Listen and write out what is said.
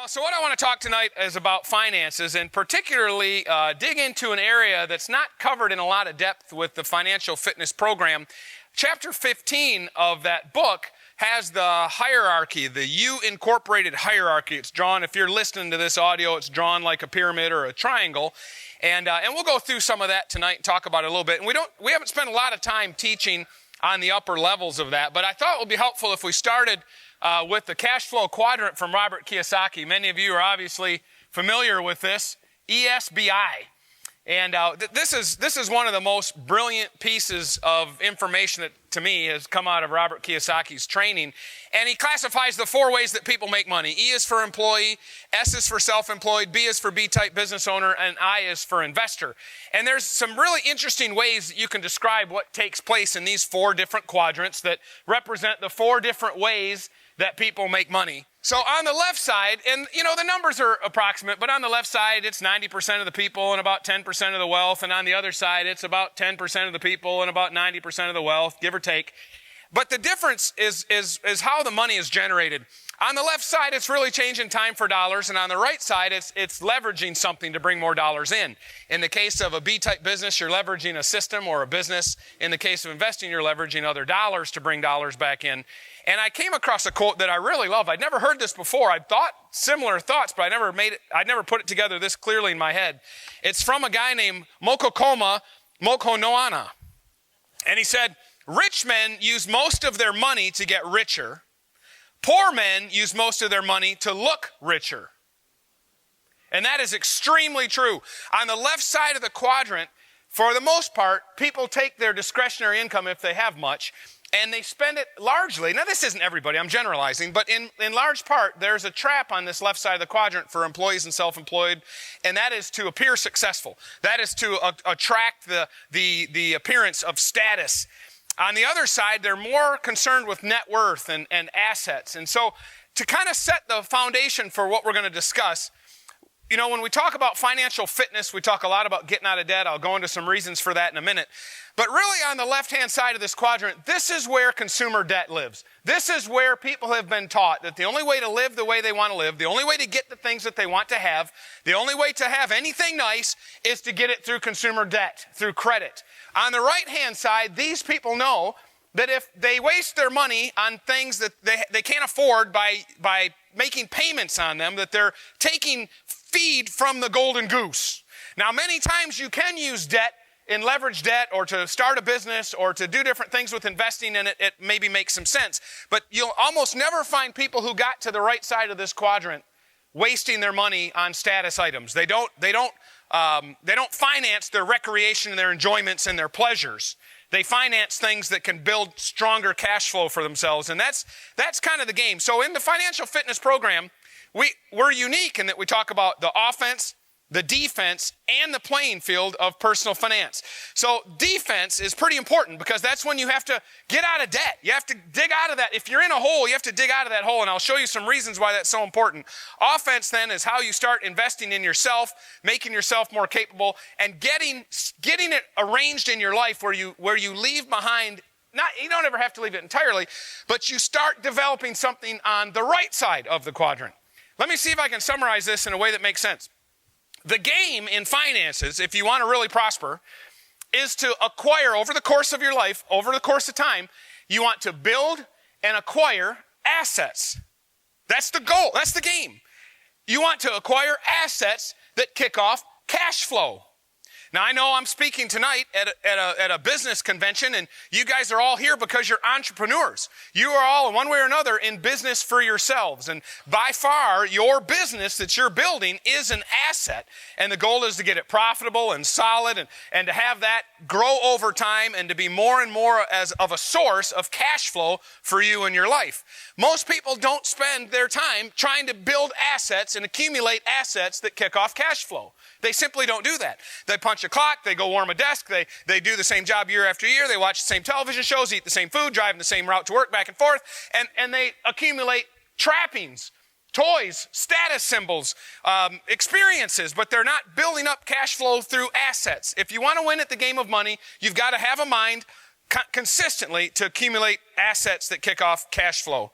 So what I want to talk tonight is about finances, and particularly dig into an area that's not covered in a lot of depth with the financial fitness program. Chapter 15 of that book has the hierarchy, the U incorporated hierarchy. It's drawn, if you're listening to this audio, it's drawn like a pyramid or a triangle. And we'll go through some of that tonight and talk about it a little bit. And we haven't spent a lot of time teaching on the upper levels of that, but I thought it would be helpful if we started with the cash flow quadrant from Robert Kiyosaki. Many of you are obviously familiar with this, ESBI. And this is one of the most brilliant pieces of information that, to me, has come out of Robert Kiyosaki's training. And he classifies the 4 ways that people make money. E is for employee, S is for self-employed, B is for B-type business owner, and I is for investor. And there's some really interesting ways that you can describe what takes place in these 4 different quadrants that represent the 4 different ways that people make money. So on the left side, and the numbers are approximate, but on the left side, it's 90% of the people and about 10% of the wealth. And on the other side, it's about 10% of the people and about 90% of the wealth, give or take. But the difference is how the money is generated. On the left side, it's really changing time for dollars. And on the right side, it's leveraging something to bring more dollars in. In the case of a B-type business, you're leveraging a system or a business. In the case of investing, you're leveraging other dollars to bring dollars back in. And I came across a quote that I really love. I'd never heard this before. I'd thought similar thoughts, but I'd never put it together this clearly in my head. It's from a guy named Mokokoma Mokonoana. And he said, rich men use most of their money to get richer. Poor men use most of their money to look richer. And that is extremely true. On the left side of the quadrant, for the most part, people take their discretionary income, if they have much, and they spend it largely. Now, this isn't everybody, I'm generalizing, but in large part, there's a trap on this left side of the quadrant for employees and self-employed, and that is to appear successful. That is to attract the appearance of status. On the other side, they're more concerned with net worth and assets. And so to kind of set the foundation for what we're going to discuss, when we talk about financial fitness, we talk a lot about getting out of debt. I'll go into some reasons for that in a minute. But really on the left-hand side of this quadrant, this is where consumer debt lives. This is where people have been taught that the only way to live the way they want to live, the only way to get the things that they want to have, the only way to have anything nice is to get it through consumer debt, through credit. On the right-hand side, these people know that if they waste their money on things that they can't afford by making payments on them, that they're taking feed from the golden goose. Now, many times you can use debt in leverage debt or to start a business or to do different things with investing in it, it maybe makes some sense. But you'll almost never find people who got to the right side of this quadrant wasting their money on status items. They don't finance their recreation and their enjoyments and their pleasures. They finance things that can build stronger cash flow for themselves. And that's kind of the game. So in the financial fitness program, we're unique in that we talk about the offense, the defense, and the playing field of personal finance. So defense is pretty important because that's when you have to get out of debt. You have to dig out of that. If you're in a hole, you have to dig out of that hole, and I'll show you some reasons why that's so important. Offense then is how you start investing in yourself, making yourself more capable, and getting it arranged in your life where you leave behind. You don't ever have to leave it entirely, but you start developing something on the right side of the quadrant. Let me see if I can summarize this in a way that makes sense. The game in finances, if you want to really prosper, is to acquire over the course of your life, over the course of time, you want to build and acquire assets. That's the goal. That's the game. You want to acquire assets that kick off cash flow. Now, I know I'm speaking tonight at a business convention, and you guys are all here because you're entrepreneurs. You are all, in one way or another, in business for yourselves. And by far, your business that you're building is an asset. And the goal is to get it profitable and solid and to have that grow over time and to be more and more as of a source of cash flow for you in your life. Most people don't spend their time trying to build assets and accumulate assets that kick off cash flow. They simply don't do that. They punch a clock, they go warm a desk, they do the same job year after year, they watch the same television shows, eat the same food, drive the same route to work back and forth, and they accumulate trappings, toys, status symbols, experiences, but they're not building up cash flow through assets. If you want to win at the game of money, you've got to have a mind consistently to accumulate assets that kick off cash flow.